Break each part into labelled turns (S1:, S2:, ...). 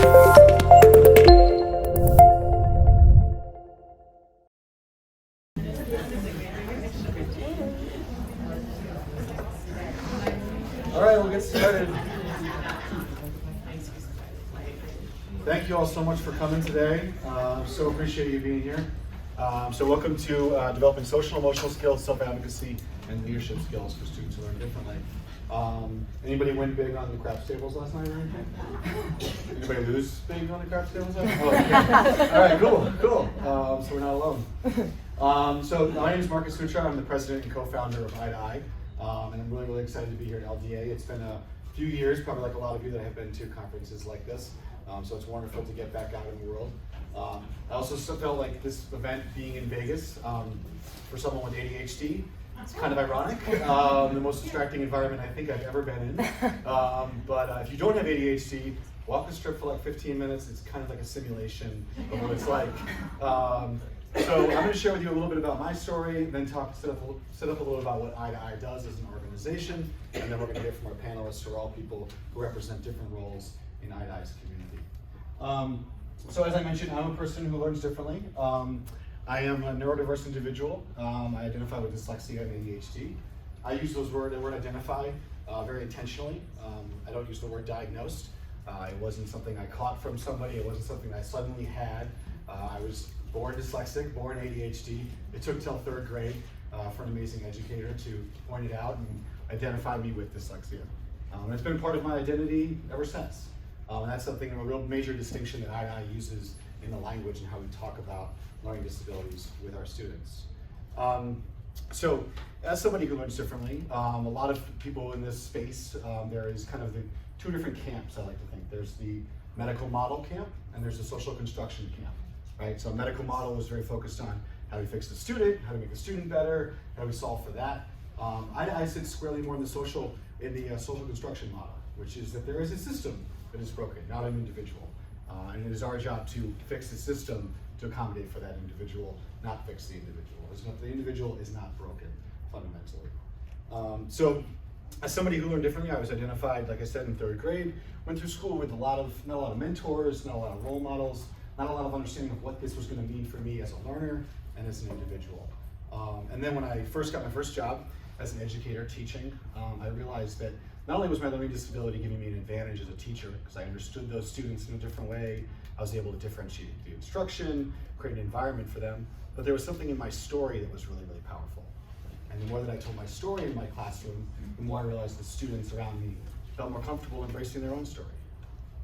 S1: All right, we'll get started. Thank you all so much for coming today. So appreciate you being here. So welcome to developing social emotional skills, self-advocacy, and leadership skills for students who learn differently. Anybody win big on the craps tables last night or anything? Anybody lose big on the craps tables last night? Oh, okay. All right, cool. So we're not alone. So my name is Marcus Sutra. I'm the president and co-founder of ADHD. And I'm really excited to be here at LDA. It's been a few years, probably like a lot of you, that have been to conferences like this. So it's wonderful to get back out in the world. I also felt like this event being in Vegas, for someone with ADHD, it's kind of ironic. The most distracting environment I think I've ever been in. But if you don't have ADHD, walk the strip for like 15 minutes. It's kind of like a simulation of what it's like. So I'm going to share with you a little bit about my story, then set up a little about what ADHD does as an organization, and then we're going to hear from our panelists, who are all people who represent different roles in ADHD's community. So as I mentioned, I'm a person who learns differently. I am a neurodiverse individual. I identify with dyslexia and ADHD. I use the word identify very intentionally. I don't use the word diagnosed. It wasn't something I caught from somebody. It wasn't something I suddenly had. I was born dyslexic, born ADHD. It took till 3rd grade for an amazing educator to point it out and identify me with dyslexia. And it's been part of my identity ever since. And that's something, a real major distinction that ADHD uses in the language and how we talk about learning disabilities with our students. So as somebody who learns differently, a lot of people in this space, there is kind of the 2 different camps, I like to think. There's the medical model camp and there's the social construction camp. Right? So a medical model is very focused on how do we fix the student, how do we make the student better, how do we solve for that. I sit squarely more in the social construction model, which is that there is a system that is broken, not an individual. And it is our job to fix the system to accommodate for that individual, not fix the individual. The individual is not broken, fundamentally. So as somebody who learned differently, I was identified, like I said, in 3rd grade, went through school with not a lot of mentors, not a lot of role models, not a lot of understanding of what this was going to mean for me as a learner and as an individual. And then when I first got my first job as an educator teaching, I realized that not only was my learning disability giving me an advantage as a teacher, because I understood those students in a different way, I was able to differentiate the instruction, create an environment for them, but there was something in my story that was really powerful. And the more that I told my story in my classroom, the more I realized the students around me felt more comfortable embracing their own story,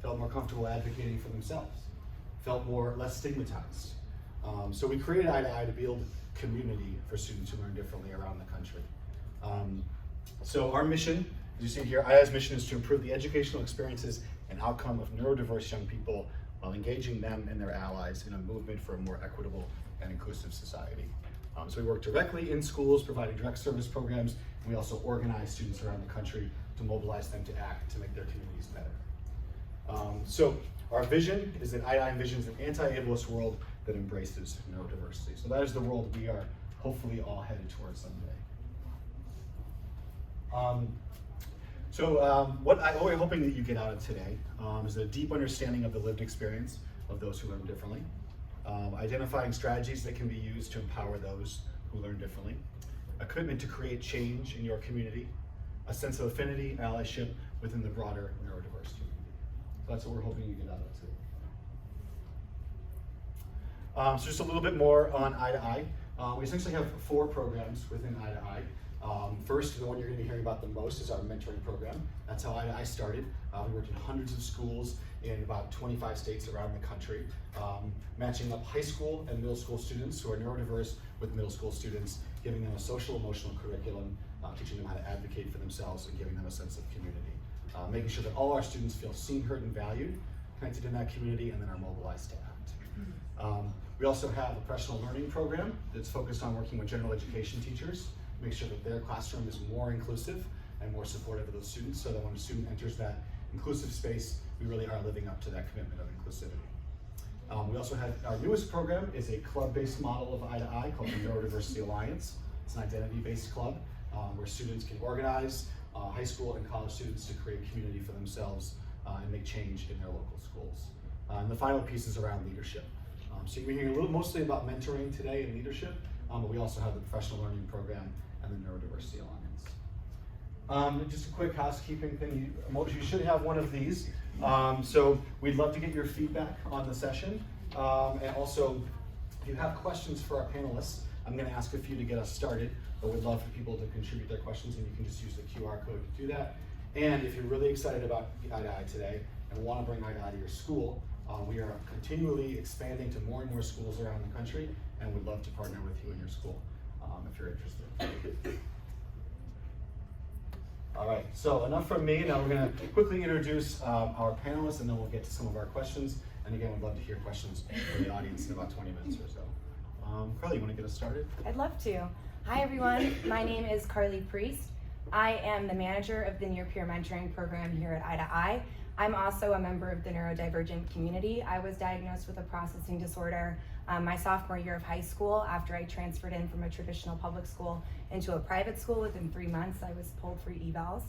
S1: felt more comfortable advocating for themselves, felt less stigmatized. So we created ADHD to build community for students who learn differently around the country. So our mission, as you see here, ADHD's mission is to improve the educational experiences and outcome of neurodiverse young people while engaging them and their allies in a movement for a more equitable and inclusive society. So we work directly in schools, providing direct service programs, and we also organize students around the country to mobilize them to act to make their communities better. So our vision is that ADHD envisions an anti-ableist world that embraces neurodiversity. So that is the world we are hopefully all headed towards someday. What we're hoping that you get out of today is a deep understanding of the lived experience of those who learn differently, identifying strategies that can be used to empower those who learn differently, a commitment to create change in your community, a sense of affinity, allyship within the broader neurodiverse community. So that's what we're hoping you get out of today. So just a little bit more on ADHD. We essentially have 4 programs within ADHD. First, the one you're going to be hearing about the most is our mentoring program. That's how ADHD started. We worked in hundreds of schools in about 25 states around the country, matching up high school and middle school students who are neurodiverse with middle school students, giving them a social emotional curriculum, teaching them how to advocate for themselves and giving them a sense of community. Making sure that all our students feel seen, heard, and valued, connected in that community, and then are mobilized to act. We also have a professional learning program that's focused on working with general education teachers, make sure that their classroom is more inclusive and more supportive of those students, so that when a student enters that inclusive space, we really are living up to that commitment of inclusivity. We also have our newest program is a club-based model of ADHD called the Neurodiversity Alliance. It's an identity-based club where students can organize high school and college students to create community for themselves and make change in their local schools. And the final piece is around leadership. So you're hearing mostly about mentoring today and leadership, but we also have the professional learning program and the neurodiversity alliance. Just a quick housekeeping thing, you should have one of these. So we'd love to get your feedback on the session. And also, if you have questions for our panelists, I'm going to ask a few to get us started, but we'd love for people to contribute their questions, and you can just use the QR code to do that. And if you're really excited about IDI today and want to bring IDI to your school, we are continually expanding to more and more schools around the country, and would love to partner with you in your school if you're interested. All right, so enough from me. Now we're going to quickly introduce our panelists, and then we'll get to some of our questions. And again, we'd love to hear questions from the audience in about 20 minutes or so. Carly, you want to get us started?
S2: I'd love to. Hi, everyone. My name is Carly Priest. I am the manager of the Near Peer Mentoring Program here at IDI. I'm also a member of the neurodivergent community. I was diagnosed with a processing disorder my sophomore year of high school after I transferred in from a traditional public school into a private school. Within 3 months, I was pulled for evals.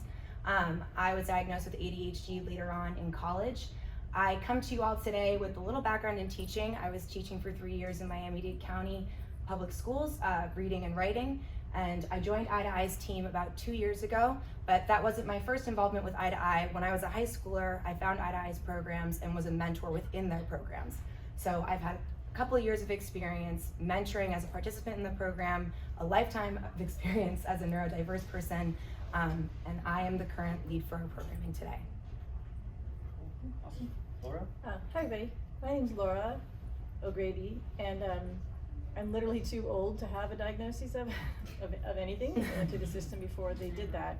S2: I was diagnosed with ADHD later on in college. I come to you all today with a little background in teaching. I was teaching for 3 years in Miami-Dade County Public Schools, reading and writing, and I joined IDI's team about 2 years ago, but that wasn't my first involvement with IDI. When I was a high schooler, I found IDI's programs and was a mentor within their programs. So I've had a couple of years of experience mentoring as a participant in the program, a lifetime of experience as a neurodiverse person, and I am the current lead for our programming today.
S1: Awesome. Laura?
S3: Hi everybody, my name's Laura O'Grady, and I'm literally too old to have a diagnosis of anything. I went to the system before they did that.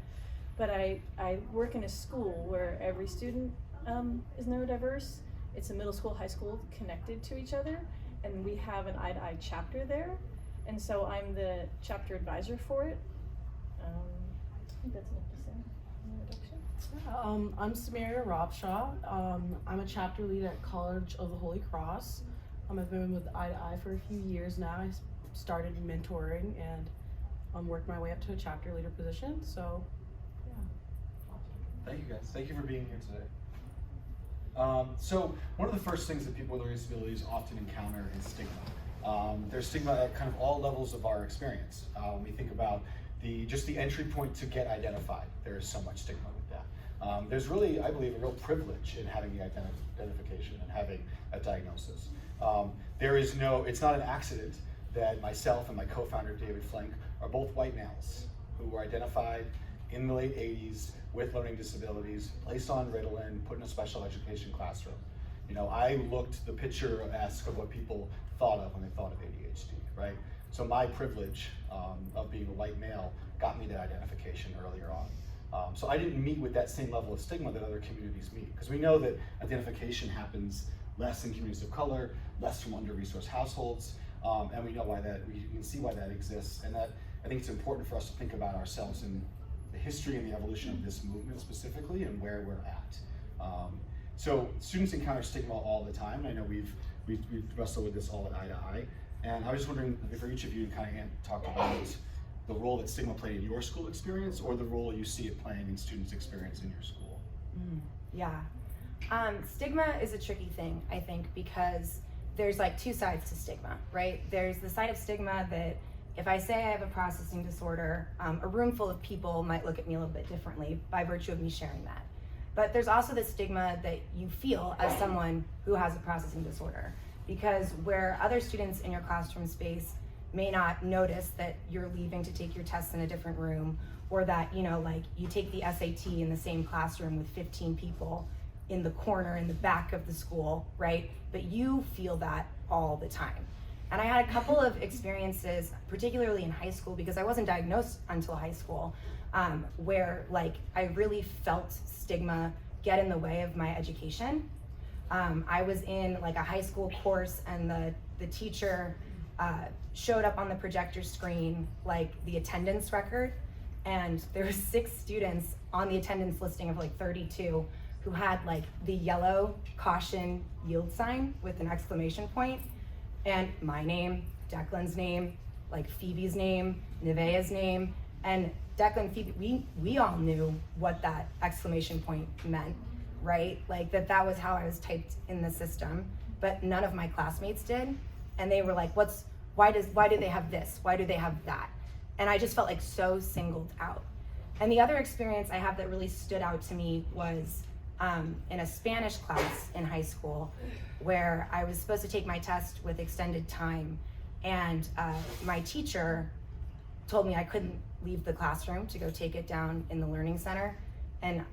S3: But I work in a school where every student is neurodiverse. It's a middle school, high school connected to each other, and we have an IDI chapter there. And so I'm the chapter advisor for it. I think that's enough to say in the introduction.
S4: I'm Samaria Robshaw. I'm a chapter lead at College of the Holy Cross. I've been with IDI for a few years now. I started mentoring and worked my way up to a chapter leader position. So, yeah.
S1: Thank you guys. Thank you for being here today. So one of the first things that people with learning disabilities often encounter is stigma. There's stigma at kind of all levels of our experience. When we think about just the entry point to get identified, there is so much stigma with that. There's really, I believe, a real privilege in having the identification and having a diagnosis. It's not an accident that myself and my co-founder David Flink are both white males who were identified in the late 80s with learning disabilities, placed on Ritalin, put in a special education classroom. You know, I looked the picturesque of what people thought of when they thought of ADHD, right? So my privilege of being a white male got me that identification earlier on. So I didn't meet with that same level of stigma that other communities meet, because we know that identification happens less in communities of color, less from under-resourced households, and we know why that, we can see why that exists, and that I think it's important for us to think about ourselves in the history and the evolution of this movement specifically and where we're at. So students encounter stigma all the time. I know we've wrestled with this all at IDI, and I was just wondering if for each of you to kind of talk about the role that stigma played in your school experience, or the role you see it playing in students' experience in your school.
S2: Yeah. Stigma is a tricky thing, I think, because there's like two sides to stigma, right? There's the side of stigma that if I say I have a processing disorder, a room full of people might look at me a little bit differently by virtue of me sharing that. But there's also the stigma that you feel as someone who has a processing disorder, because where other students in your classroom space may not notice that you're leaving to take your tests in a different room, or that, you know, like you take the SAT in the same classroom with 15 people in the corner in the back of the school, right? But you feel that all the time. And I had a couple of experiences, particularly in high school, because I wasn't diagnosed until high school, where like I really felt stigma get in the way of my education. I was in like a high school course, and the teacher showed up on the projector screen like the attendance record, and there were 6 students on the attendance listing of like 32 who had like the yellow caution yield sign with an exclamation point, and my name, Declan's name, like Phoebe's name, Nevaeh's name, and Declan and Phoebe, we all knew what that exclamation point meant. right? Like that was how I was typed in the system, but none of my classmates did. And they were like, why do they have this? Why do they have that? And I just felt like so singled out. And the other experience I have that really stood out to me was in a Spanish class in high school, where I was supposed to take my test with extended time. And my teacher told me I couldn't leave the classroom to go take it down in the learning center. And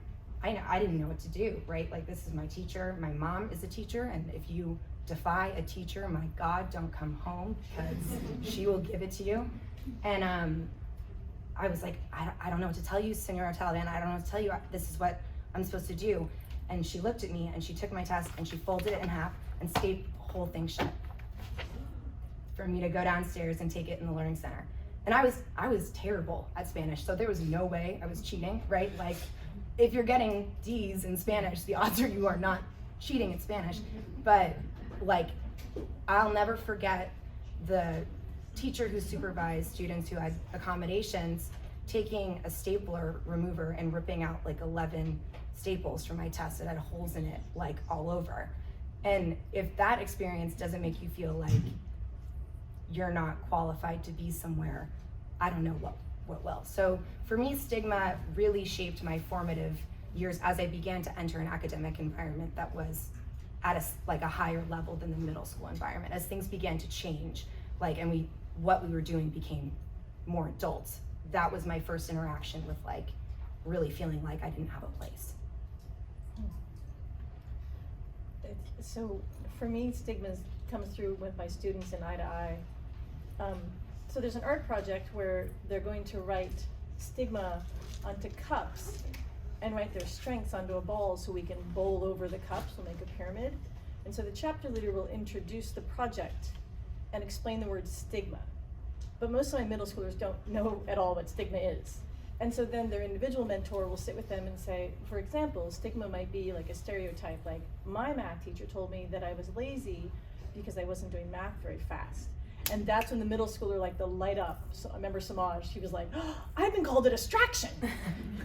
S2: I didn't know what to do, right? Like, this is my teacher. My mom is a teacher, and if you defy a teacher, my God, don't come home, because she will give it to you. And I was like, I don't know what to tell you, Senora Taliban. I don't know what to tell you. This is what I'm supposed to do. And she looked at me and she took my test and she folded it in half and stayed the whole thing shut for me to go downstairs and take it in the learning center. And I was terrible at Spanish, so there was no way I was cheating, right? Like, if you're getting D's in Spanish, the odds are you are not cheating in Spanish. But like, I'll never forget the teacher who supervised students who had accommodations taking a stapler remover and ripping out like 11 staples from my test that had holes in it, like all over. And if that experience doesn't make you feel like you're not qualified to be somewhere, I don't know what will. So for me, stigma really shaped my formative years as I began to enter an academic environment that was at a higher level than the middle school environment. As things began to change, like, and what we were doing became more adult. That was my first interaction with like really feeling like I didn't have a place.
S3: So for me, stigma comes through with my students in Eye to Eye. So there's an art project where they're going to write stigma onto cups and write their strengths onto a ball so we can bowl over the cups. We'll make a pyramid. And so the chapter leader will introduce the project and explain the word stigma. But most of my middle schoolers don't know at all what stigma is. And so then their individual mentor will sit with them and say, for example, stigma might be like a stereotype, like my math teacher told me that I was lazy because I wasn't doing math very fast. And that's when the middle schooler, like the light up, so I remember Samaj, she was like, oh, I've been called a distraction,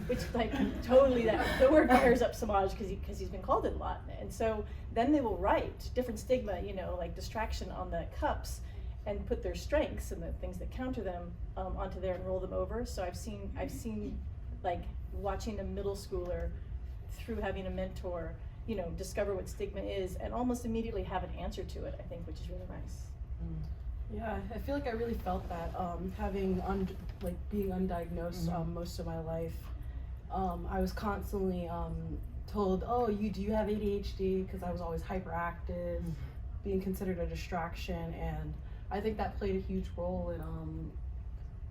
S3: which like totally, the word fires up Samaj because he's been called it a lot. And so then they will write different stigma, like distraction on the cups and put their strengths and the things that counter them onto there and roll them over. So I've seen like watching a middle schooler through having a mentor, discover what stigma is and almost immediately have an answer to it, I think, which is really nice.
S4: Yeah, I feel like I really felt that, having being undiagnosed most of my life. I was constantly told, oh, do you have ADHD? Because I was always hyperactive, being considered a distraction, and I think that played a huge role in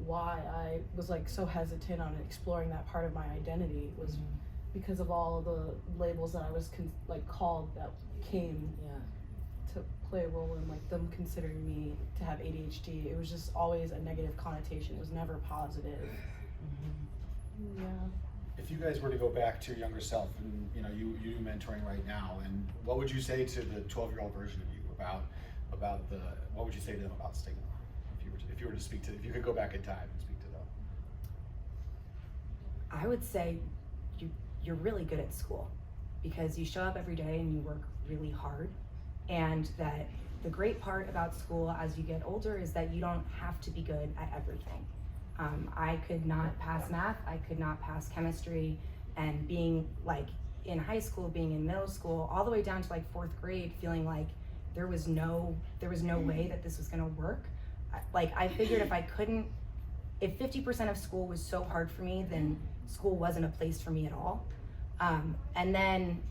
S4: why I was like so hesitant on exploring that part of my identity, was because of all of the labels that I was called that came to play a role in like them considering me to have ADHD. It was just always a negative connotation. It was never positive. Yeah.
S1: If you guys were to go back to your younger self, and you mentoring right now, and what would you say to the 12-year-old version of you about what would you say to them about stigma? If you were to speak to, if you could go back in time and speak to them.
S2: I would say you're really good at school because you show up every day and you work really hard, and that the great part about school as you get older is that you don't have to be good at everything. I could not pass math, I could not pass chemistry, and being like in high school, being in middle school, all the way down to like 4th grade, feeling like there was no way that this was gonna work. Like, I figured if 50% of school was so hard for me, then school wasn't a place for me at all. And then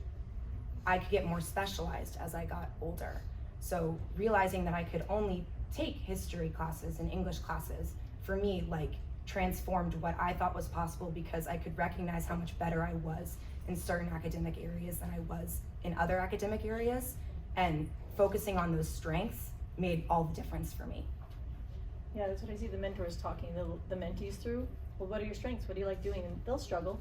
S2: I could get more specialized as I got older. So realizing that I could only take history classes and English classes, for me, like, transformed what I thought was possible, because I could recognize how much better I was in certain academic areas than I was in other academic areas. And focusing on those strengths made all the difference for me.
S3: Yeah, that's what I see the mentors talking the mentees through. Well, what are your strengths? What do you like doing? And they'll struggle,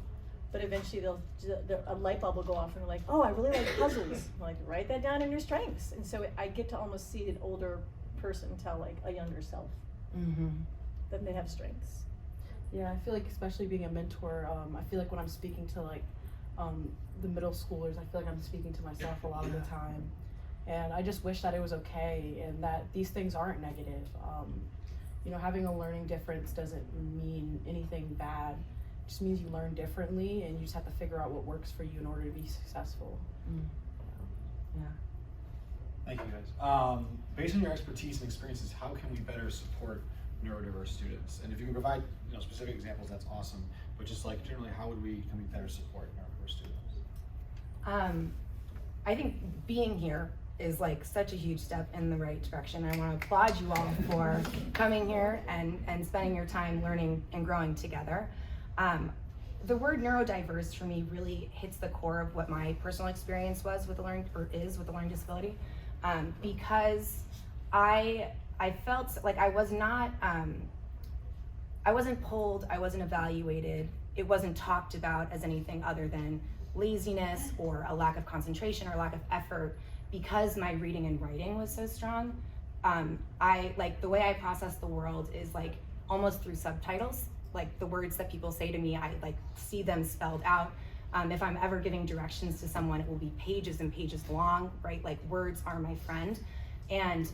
S3: but eventually a light bulb will go off and they're like, oh, I really like puzzles. I'm like, write that down in your strengths. And so I get to almost see an older person tell like a younger self that they have strengths.
S4: Yeah, I feel like especially being a mentor, I feel like when I'm speaking to like the middle schoolers, I feel like I'm speaking to myself a lot of the time. And I just wish that it was okay and that these things aren't negative. You know, having a learning difference doesn't mean anything bad. It just means you learn differently and you just have to figure out what works for you in order to be successful.
S2: Yeah.
S1: Thank you guys. Based on your expertise and experiences, how can we better support neurodiverse students? And if you can provide specific examples, that's awesome. But just like generally, how can we better support neurodiverse students?
S2: I think being here is like such a huge step in the right direction. I want to applaud you all for coming here and spending your time learning and growing together. The word neurodiverse for me really hits the core of what my personal experience was with a learning disability, because I felt like I wasn't polled, I wasn't evaluated, it wasn't talked about as anything other than laziness or a lack of concentration or lack of effort. Because my reading and writing was so strong, I like the way I process the world is like almost through subtitles. Like the words that people say to me, I like see them spelled out. If I'm ever giving directions to someone, it will be pages and pages long, right? Like words are my friend. And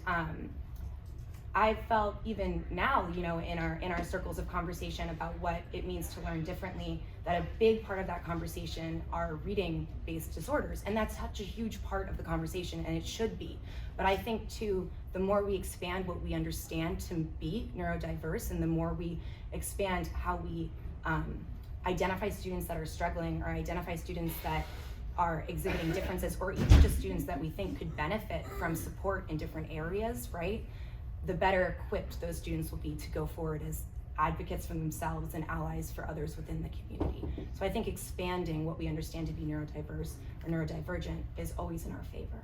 S2: I felt even now, in our circles of conversation about what it means to learn differently, that a big part of that conversation are reading-based disorders. And that's such a huge part of the conversation, and it should be. But I think too, the more we expand what we understand to be neurodiverse, and the more we expand how we identify students that are struggling, or identify students that are exhibiting differences, or even just students that we think could benefit from support in different areas, right? The better equipped those students will be to go forward as advocates for themselves and allies for others within the community. So I think expanding what we understand to be neurodiverse or neurodivergent is always in our favor.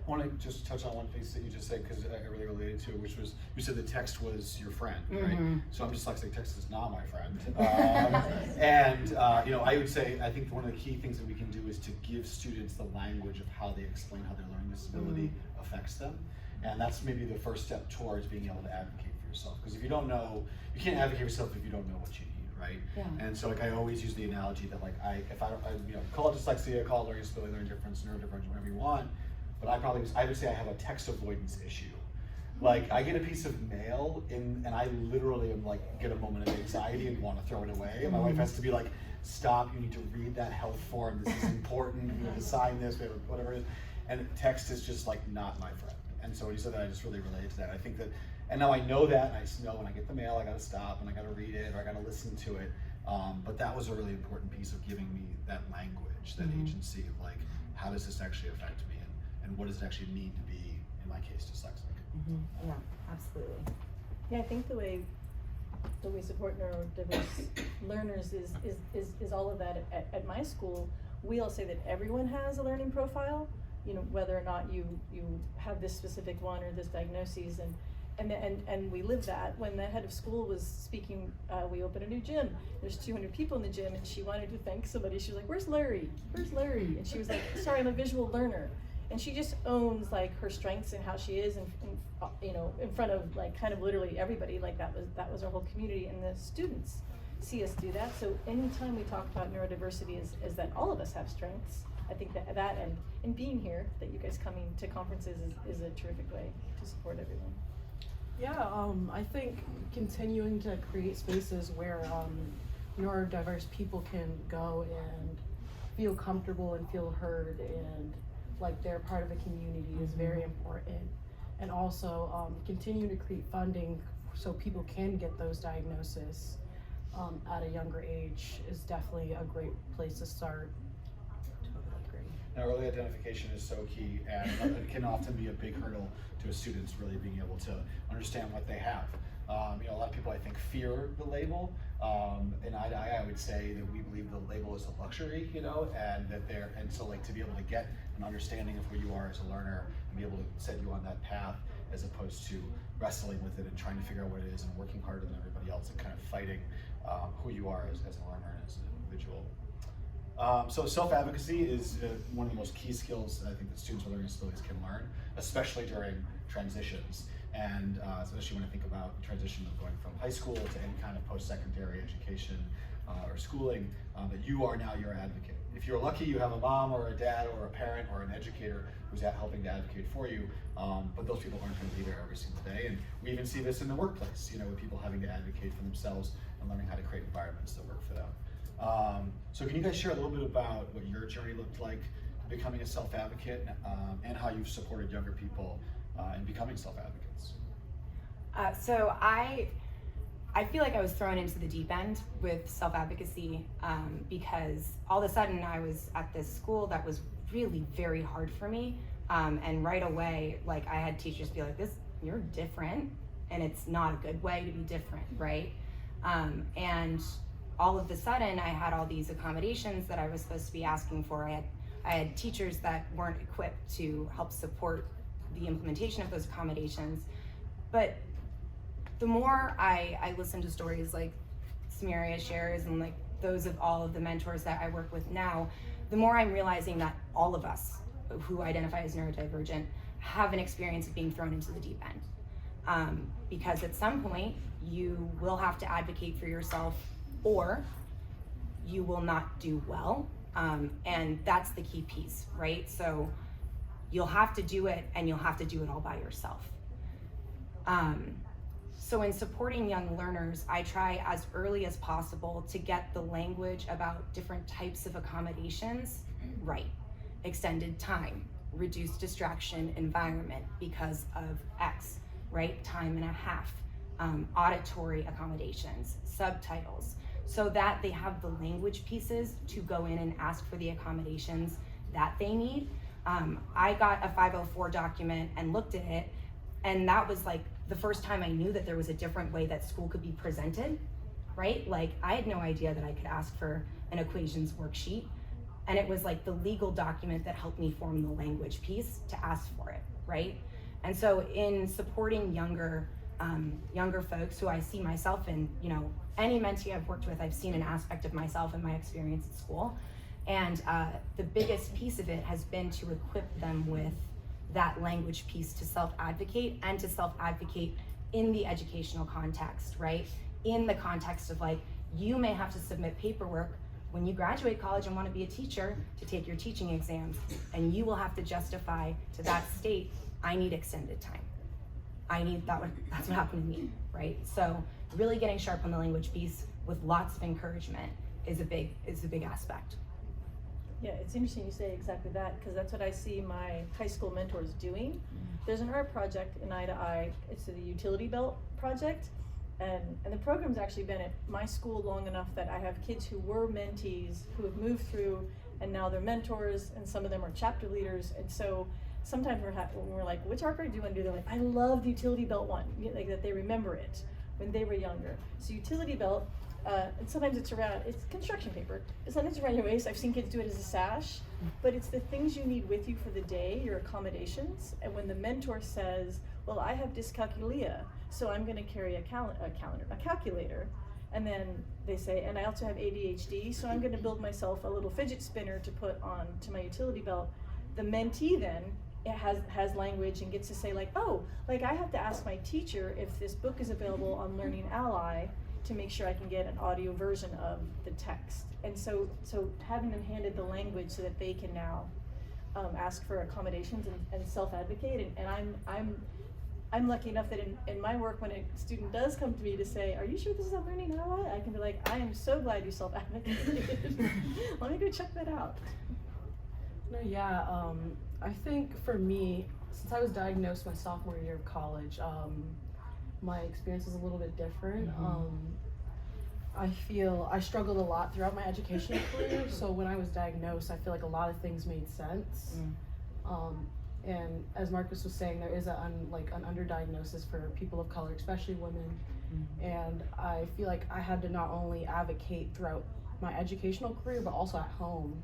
S1: I want to just touch on one piece that you just said, because I really related to it, which was, you said the text was your friend, right? So I'm dyslexic, text is not my friend. I would say, I think one of the key things that we can do is to give students the language of how they explain how their learning disability affects them. And that's maybe the first step towards being able to advocate for yourself. Because if you don't know, you can't advocate for yourself if you don't know what you need, right?
S2: Yeah.
S1: And so like I always use the analogy that like if I call it dyslexia, call it learning disability, learning difference, neurodivergent, whatever you want, but I would say I have a text avoidance issue. Like I get a piece of mail and I literally am like get a moment of anxiety and want to throw it away. And my wife has to be like, stop, you need to read that health form, this is important, you need to sign this, whatever it is. And text is just like not my friend. And so when you said that, I just really related to that. I think that, and now I know that, and I just know when I get the mail, I gotta stop and I gotta read it or I gotta listen to it. But that was a really important piece of giving me that language, that agency of like, how does this actually affect me and what does it actually mean to be, in my case, dyslexic?
S2: Yeah, absolutely.
S3: Yeah, I think the way we support neurodiverse learners is all of that. At my school, we all say that everyone has a learning profile, whether or not you have this specific one or this diagnosis, and we live that. When the head of school was speaking, we opened a new gym. There's 200 people in the gym, and she wanted to thank somebody. She was like, "Where's Larry? Where's Larry?" And she was like, "Sorry, I'm a visual learner." And she just owns like her strengths and how she is, and in front of like kind of literally everybody. Like that was our whole community, and the students see us do that. So anytime we talk about neurodiversity, is that all of us have strengths. I think that and being here, that you guys coming to conferences is a terrific way to support everyone.
S4: Yeah, I think continuing to create spaces where neurodiverse people can go and feel comfortable and feel heard and like they're part of a community is very important. And also continue to create funding so people can get those diagnoses at a younger age is definitely a great place to start.
S1: Now, early identification is so key, and it can often be a big hurdle to a student's really being able to understand what they have. A lot of people, I think, fear the label. In ADI, I would say that we believe the label is a luxury, and so like to be able to get an understanding of who you are as a learner and be able to set you on that path, as opposed to wrestling with it and trying to figure out what it is and working harder than everybody else and kind of fighting who you are as a learner and as an individual. So self-advocacy is one of the most key skills that I think that students with learning disabilities can learn, especially during transitions. And especially when I think about the transition of going from high school to any kind of post-secondary education, or schooling, that you are now your advocate. If you're lucky, you have a mom or a dad or a parent or an educator who's helping to advocate for you, but those people aren't going to be there every single day. And we even see this in the workplace, with people having to advocate for themselves and learning how to create environments that work for them. So can you guys share a little bit about what your journey looked like becoming a self-advocate, and how you've supported younger people in becoming self-advocates?
S2: So I feel like I was thrown into the deep end with self-advocacy because all of a sudden I was at this school that was really very hard for me, and right away, like, I had teachers be like, you're different, and it's not a good way to be different, right? And all of a sudden I had all these accommodations that I was supposed to be asking for. I had teachers that weren't equipped to help support the implementation of those accommodations. But the more I listen to stories like Samaria shares and like those of all of the mentors that I work with now, the more I'm realizing that all of us who identify as neurodivergent have an experience of being thrown into the deep end. Because at some point you will have to advocate for yourself, or you will not do well. And that's the key piece, right? So you'll have to do it, and you'll have to do it all by yourself. So in supporting young learners, I try as early as possible to get the language about different types of accommodations right. Extended time, reduced distraction environment because of X, right? Time and a half, auditory accommodations, subtitles, so that they have the language pieces to go in and ask for the accommodations that they need. I got a 504 document and looked at it, and that was like the first time I knew that there was a different way that school could be presented, right? Like, I had no idea that I could ask for an equations worksheet, and it was like the legal document that helped me form the language piece to ask for it, right? And so in supporting younger folks who I see myself in, any mentee I've worked with, I've seen an aspect of myself in my experience at school. And the biggest piece of it has been to equip them with that language piece to self-advocate, and to self-advocate in the educational context, right? In the context of, like, you may have to submit paperwork when you graduate college and want to be a teacher to take your teaching exams, and you will have to justify to that state, I need extended time. That's what happened to me, right? So really getting sharp on the language piece with lots of encouragement is a big aspect.
S3: Yeah, it's interesting you say exactly that, because that's what I see my high school mentors doing. There's an art project in Eye to Eye. It's the Utility Belt project, and the program's actually been at my school long enough that I have kids who were mentees who have moved through, and now they're mentors, and some of them are chapter leaders. And so sometimes when we're like, which art project do you want to do? They're like, I love the Utility Belt one, like that they remember it when they were younger. So Utility Belt, and sometimes it's construction paper. Sometimes it's around your waist. I've seen kids do it as a sash, but it's the things you need with you for the day, your accommodations. And when the mentor says, well, I have dyscalculia, so I'm gonna carry a calculator. And then they say, and I also have ADHD, so I'm gonna build myself a little fidget spinner to put on to my utility belt. The mentee then has language and gets to say, like, oh, like, I have to ask my teacher if this book is available on Learning Ally to make sure I can get an audio version of the text. And so having them handed the language so that they can now ask for accommodations and self-advocate. And I'm lucky enough that in my work, when a student does come to me to say, are you sure this is on Learning Ally? I can be like, I am so glad you self-advocated. Let me go check that out.
S4: No, yeah, I think for me, since I was diagnosed my sophomore year of college, my experience is a little bit different. I feel I struggled a lot throughout my educational career, so when I was diagnosed, I feel like a lot of things made sense. And as Marcus was saying, there is an underdiagnosis for people of color, especially women. And I feel like I had to not only advocate throughout my educational career, but also at home,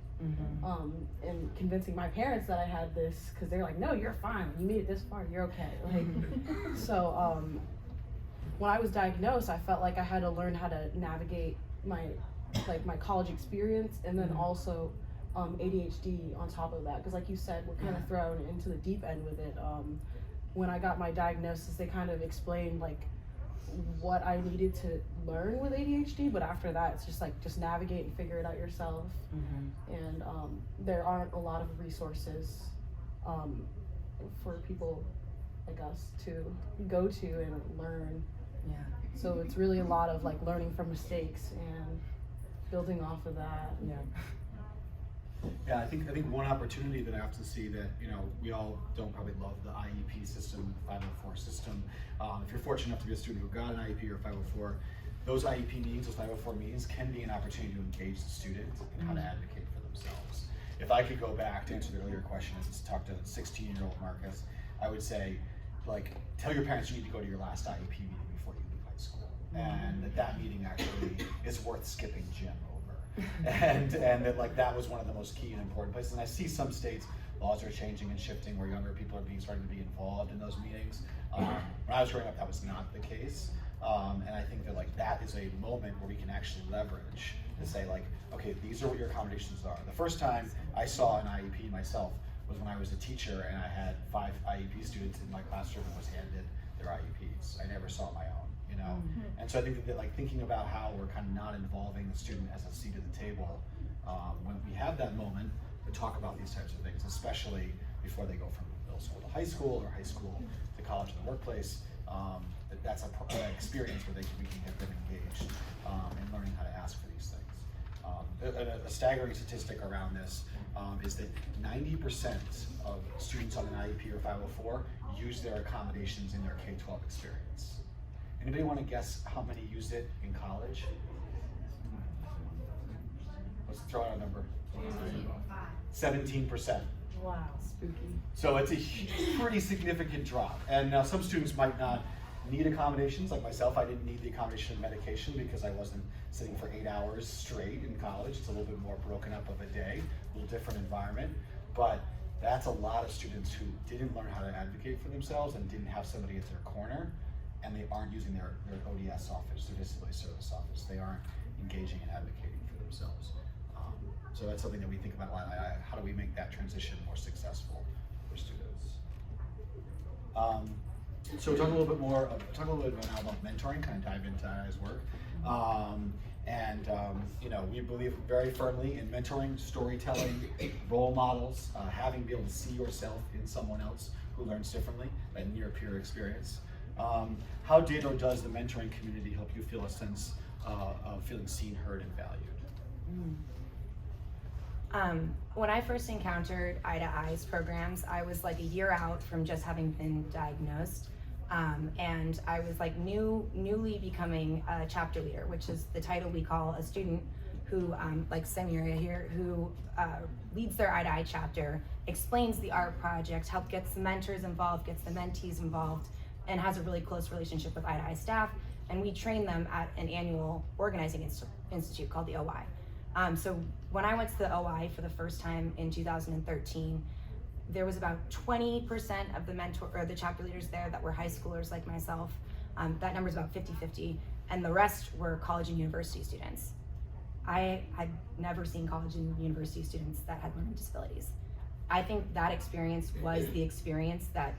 S4: and convincing my parents that I had this, because they're like, no, you're fine, you made it this far, you're okay. Like, so when I was diagnosed, I felt like I had to learn how to navigate my college experience, and then also ADHD on top of that, because like you said, we're kind of thrown into the deep end with it. When I got my diagnosis, they kind of explained, like, what I needed to learn with ADHD, but after that it's just like just navigate and figure it out yourself. And there aren't a lot of resources for people like us to go to and learn.
S2: Yeah.
S4: So it's really a lot of like learning from mistakes and building off of that.
S2: Yeah.
S1: Yeah, I think one opportunity that I often see that, we all don't probably love the IEP system, 504 system. If you're fortunate enough to be a student who got an IEP or 504, those IEP meetings, those 504 meetings can be an opportunity to engage the student and how to advocate for themselves. If I could go back to answer the earlier question, as talk to 16-year-old Marcus, I would say, like, tell your parents you need to go to your last IEP meeting before you leave high school. And that meeting actually is worth skipping gym over. and that like that was one of the most key and important places. And I see some states, laws are changing and shifting where younger people are starting to be involved in those meetings. When I was growing up, that was not the case. And I think that like that is a moment where we can actually leverage to say like, okay, these are what your accommodations are. The first time I saw an IEP myself was when I was a teacher and I had 5 IEP students in my classroom and was handed their IEPs. I never saw my own, And so I think that like thinking about how we're kind of not involving the student as a seat at the table when we have that moment to talk about these types of things, especially before they go from middle school to high school or high school to college and the workplace, that's an experience where we can get them engaged in learning how to ask for these things. A staggering statistic around this is that 90% of students on an IEP or 504 use their accommodations in their K-12 experience. Anybody want to guess how many used it in college? Let's throw out a number. 17%.
S3: Wow.
S4: Spooky.
S1: So it's a pretty significant drop. And now some students might not need accommodations. Like myself, I didn't need the accommodation of medication because I wasn't sitting for 8 hours straight in college. It's a little bit more broken up of a day, a little different environment. But that's a lot of students who didn't learn how to advocate for themselves and didn't have somebody at their corner, and they aren't using their ODS office, their disability service office. They aren't engaging and advocating for themselves. So that's something that we think about a lot. How do we make that transition more successful for students? So talk a little bit now about mentoring, kind of dive into II's work. We believe very firmly in mentoring, storytelling, role models, having be able to see yourself in someone else who learns differently, that near peer experience. How did or does the mentoring community help you feel a sense of feeling seen, heard, and valued?
S2: When I first encountered I's programs, I was like a year out from just having been diagnosed. And I was like newly becoming a chapter leader, which is the title we call a student who, like Samira here, who leads their I chapter, explains the art project, gets the mentors involved, gets the mentees involved, and has a really close relationship with I staff. And we train them at an annual organizing institute called the OI. So when I went to the OI for the first time in 2013, there was about 20% of the chapter leaders there that were high schoolers like myself. That number is about 50-50, and the rest were college and university students. I had never seen college and university students that had learning disabilities. I think that experience was the experience that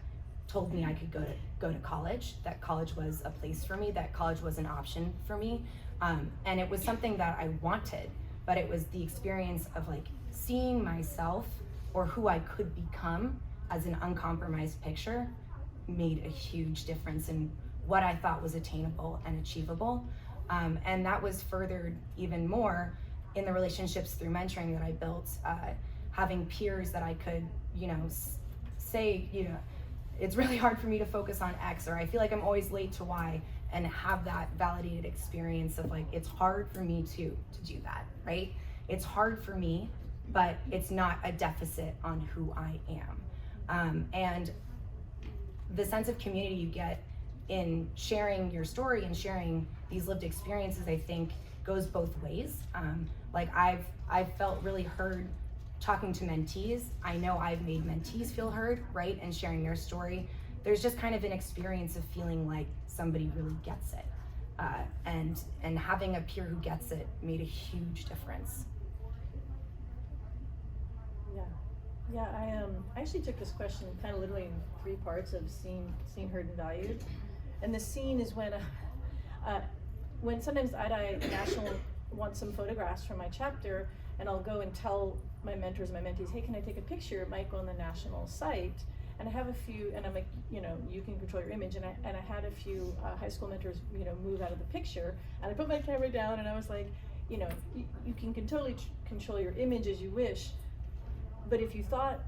S2: told me I could go to college, that college was a place for me, that college was an option for me, and it was something that I wanted, but it was the experience of like seeing myself or who I could become as an uncompromised picture made a huge difference in what I thought was attainable and achievable. And that was furthered even more in the relationships through mentoring that I built, having peers that I could, say, it's really hard for me to focus on X, or I feel like I'm always late to Y, and have that validated experience of like, it's hard for me to do that, right? It's hard for me, but it's not a deficit on who I am. And the sense of community you get in sharing your story and sharing these lived experiences, I think, goes both ways. Like I've felt really heard talking to mentees. I know I've made mentees feel heard, right? And sharing their story. There's just kind of an experience of feeling like somebody really gets it. And having a peer who gets it made a huge difference.
S3: Yeah, I actually took this question kind of literally in 3 parts of seen, heard, and valued. And the seen is when When sometimes IDI National wants some photographs from my chapter, and I'll go and tell my mentors and my mentees, hey, can I take a picture? It might go on the national site. And I have a few, and I'm like, you know, you can control your image. And I had a few high school mentors, you know, move out of the picture. And I put my camera down, and I was like, you know, you can totally control your image as you wish. But if you thought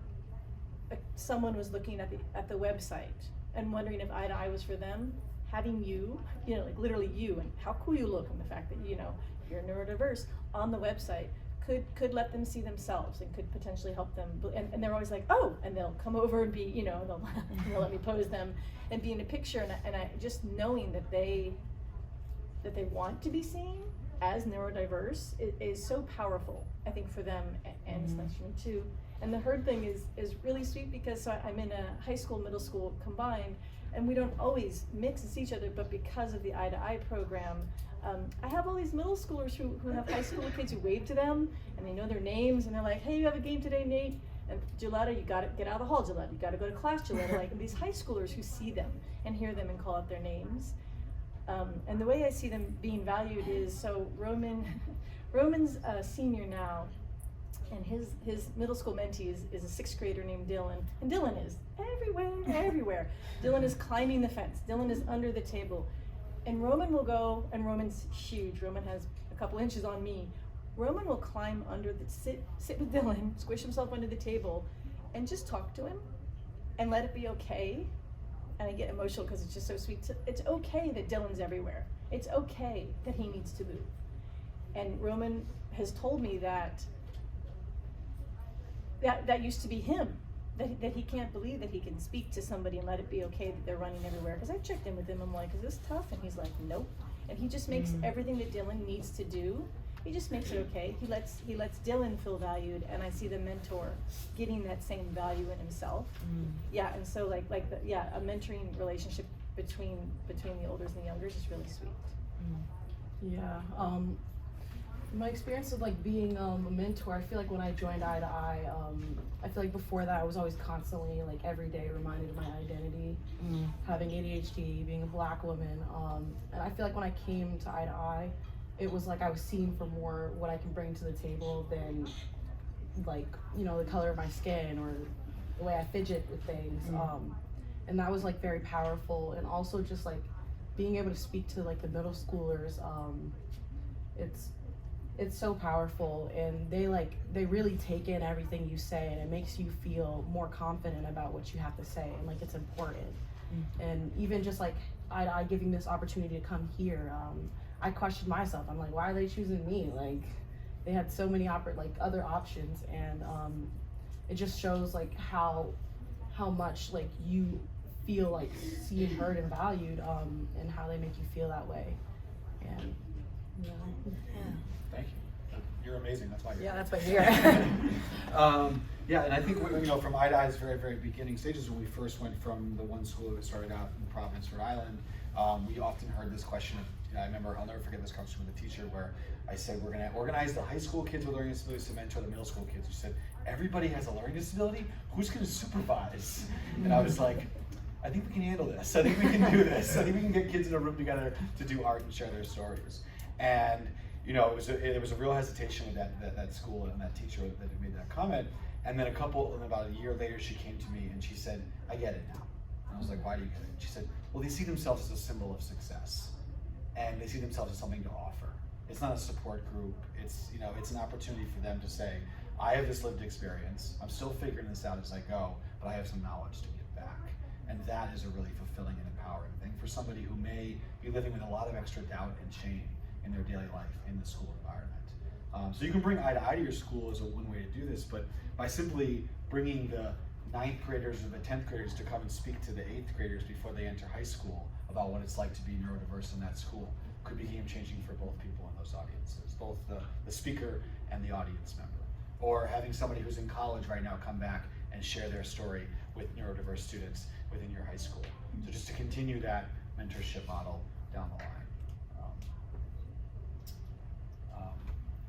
S3: someone was looking at the website and wondering if IDI was for them, having you know, like literally you, and how cool you look, and the fact that, you know, you're neurodiverse on the website could let them see themselves and could potentially help them. And they're always like, oh, and they'll come over and be, you know, they'll let me pose them and be in a picture. And I just knowing that they want to be seen as neurodiverse is so powerful, I think, for them, and it's nice for me too. And the herd thing is really sweet, because I'm in a high school, middle school combined, and we don't always mix and see each other, but because of the eye-to-eye program, I have all these middle schoolers who have high school kids who wave to them, and they know their names, and they're like, hey, you have a game today, Nate? And Gilletta, you gotta get out of the hall, Gilletta, you gotta go to class, Gilletta. Like, these high schoolers who see them and hear them and call out their names. And the way I see them being valued is, so Roman's a senior now, and his middle school mentee is a sixth grader named Dylan, and Dylan is everywhere. Dylan is climbing the fence, Dylan is under the table, and Roman will go, and Roman's huge, Roman has a couple inches on me. Roman will climb under sit with Dylan, squish himself under the table, and just talk to him, and let it be okay. And I get emotional because it's just so sweet. It's okay that Dylan's everywhere. It's okay that he needs to move. And Roman has told me that used to be him, that he can't believe that he can speak to somebody and let it be okay that they're running everywhere. Because I've checked in with him, I'm like, is this tough? And he's like, nope. And he just makes everything that Dylan needs to do, he just makes it okay. He lets Dylan feel valued, and I see the mentor getting that same value in himself. Yeah, and so like a mentoring relationship between the olders and the youngers is really sweet.
S4: Yeah. My experience with like being a mentor, I feel like when I joined Eye to Eye, I feel like before that I was always constantly, like every day, reminded of my identity, having ADHD, being a Black woman, and I feel like when I came to Eye to Eye, it was like I was seen for more what I can bring to the table than, like, you know, the color of my skin or the way I fidget with things, and that was like very powerful. And also just like being able to speak to like the middle schoolers, it's so powerful, and they really take in everything you say, and it makes you feel more confident about what you have to say, and like it's important. And even just like I giving this opportunity to come here, I questioned myself. I'm like, why are they choosing me? Like, they had so many other options, and it just shows like how much like you feel like seen, heard, and valued, and how they make you feel that way. And you know,
S1: Thank you. You're amazing. That's why you're
S2: Yeah, that's why you're here.
S1: Yeah, and I think, you know, from Eye to Eye's very, very beginning stages, when we first went from the one school that started out in Providence, Rhode Island, we often heard this question of, I remember, I'll never forget this conversation with a teacher where I said, we're gonna organize the high school kids with learning disabilities to mentor the middle school kids. She said, everybody has a learning disability? Who's gonna supervise? And I was like, I think we can handle this. I think we can do this. I think we can get kids in a room together to do art and share their stories. And you know, it was a real hesitation with that school and that teacher that had made that comment. And then about a year later, she came to me and she said, I get it now. And I was like, why do you get it? She said, well, they see themselves as a symbol of success, and they see themselves as something to offer. It's not a support group. It's, you know, it's an opportunity for them to say, I have this lived experience. I'm still figuring this out as I go, but I have some knowledge to give back. And that is a really fulfilling and empowering thing for somebody who may be living with a lot of extra doubt and shame in their daily life in the school environment. So you can bring Eye to Eye to your school as one way to do this, but by simply bringing the 9th graders or the 10th graders to come and speak to the 8th graders before they enter high school about what it's like to be neurodiverse in that school could be game-changing for both people in those audiences, both the speaker and the audience member. Or having somebody who's in college right now come back and share their story with neurodiverse students within your high school. So just to continue that mentorship model down the line.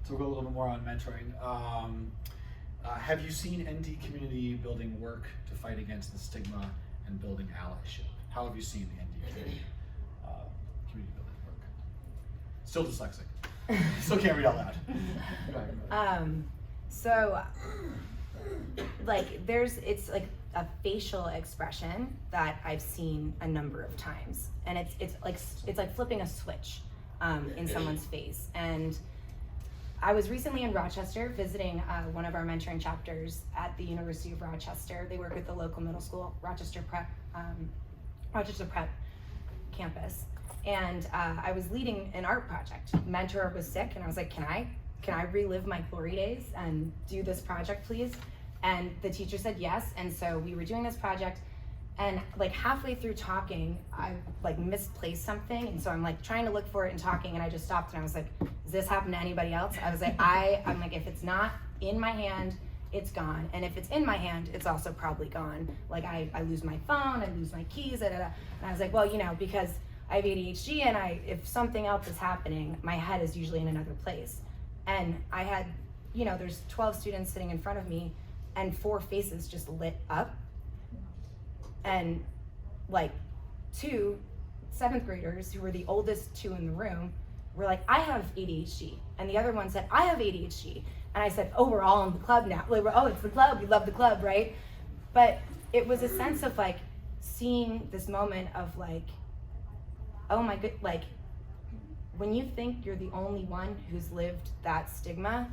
S1: So we'll go a little bit more on mentoring. Have you seen ND community building work to fight against the stigma and building allyship? How have you seen the ND community building work? Still dyslexic. Still can't read out loud. Go ahead.
S2: So like it's like a facial expression that I've seen a number of times, and it's like flipping a switch in someone's face. And I was recently in Rochester visiting one of our mentoring chapters at the University of Rochester. They work with the local middle school, Rochester Prep campus. And I was leading an art project. Mentor was sick, and I was like, can I relive my glory days and do this project, please? And the teacher said yes. And so we were doing this project, and like halfway through talking, I like misplaced something. And so I'm like trying to look for it and talking, and I just stopped and I was like, does this happen to anybody else? I was like, I'm like, if it's not in my hand, it's gone. And if it's in my hand, it's also probably gone. Like I lose my phone, I lose my keys, and I was like, well, because I have ADHD, and if something else is happening, my head is usually in another place. And I had, there's 12 students sitting in front of me, and 4 faces just lit up. And like 2 7th graders, who were the oldest 2 in the room, were like, I have ADHD. And the other one said, I have ADHD. And I said, oh, we're all in the club now. Like, oh, it's the club, we love the club, right? But it was a sense of like seeing this moment of like, oh my good, like when you think you're the only one who's lived that stigma,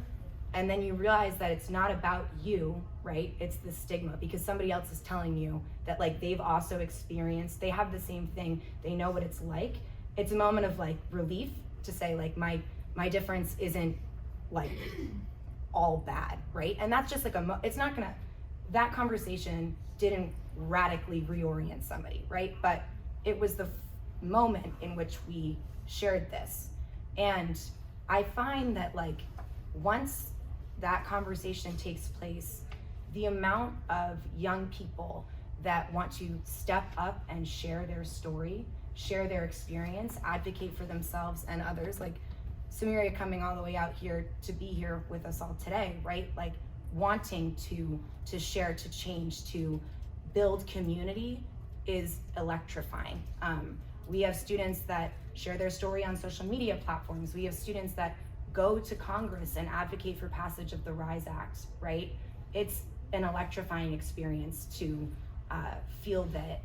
S2: and then you realize that it's not about you, right? It's the stigma, because somebody else is telling you that like they've also experienced, they have the same thing, they know what it's like. It's a moment of like relief to say like my difference isn't like all bad, right? And that's just like it's not gonna, that conversation didn't radically reorient somebody, right? But it was the moment in which we shared this. And I find that like once that conversation takes place, the amount of young people that want to step up and share their story, share their experience, advocate for themselves and others, like Samiria coming all the way out here to be here with us all today, right? Like wanting to share, to change, to build community is electrifying. We have students that share their story on social media platforms. We have students that go to Congress and advocate for passage of the RISE Act, right? It's an electrifying experience to feel that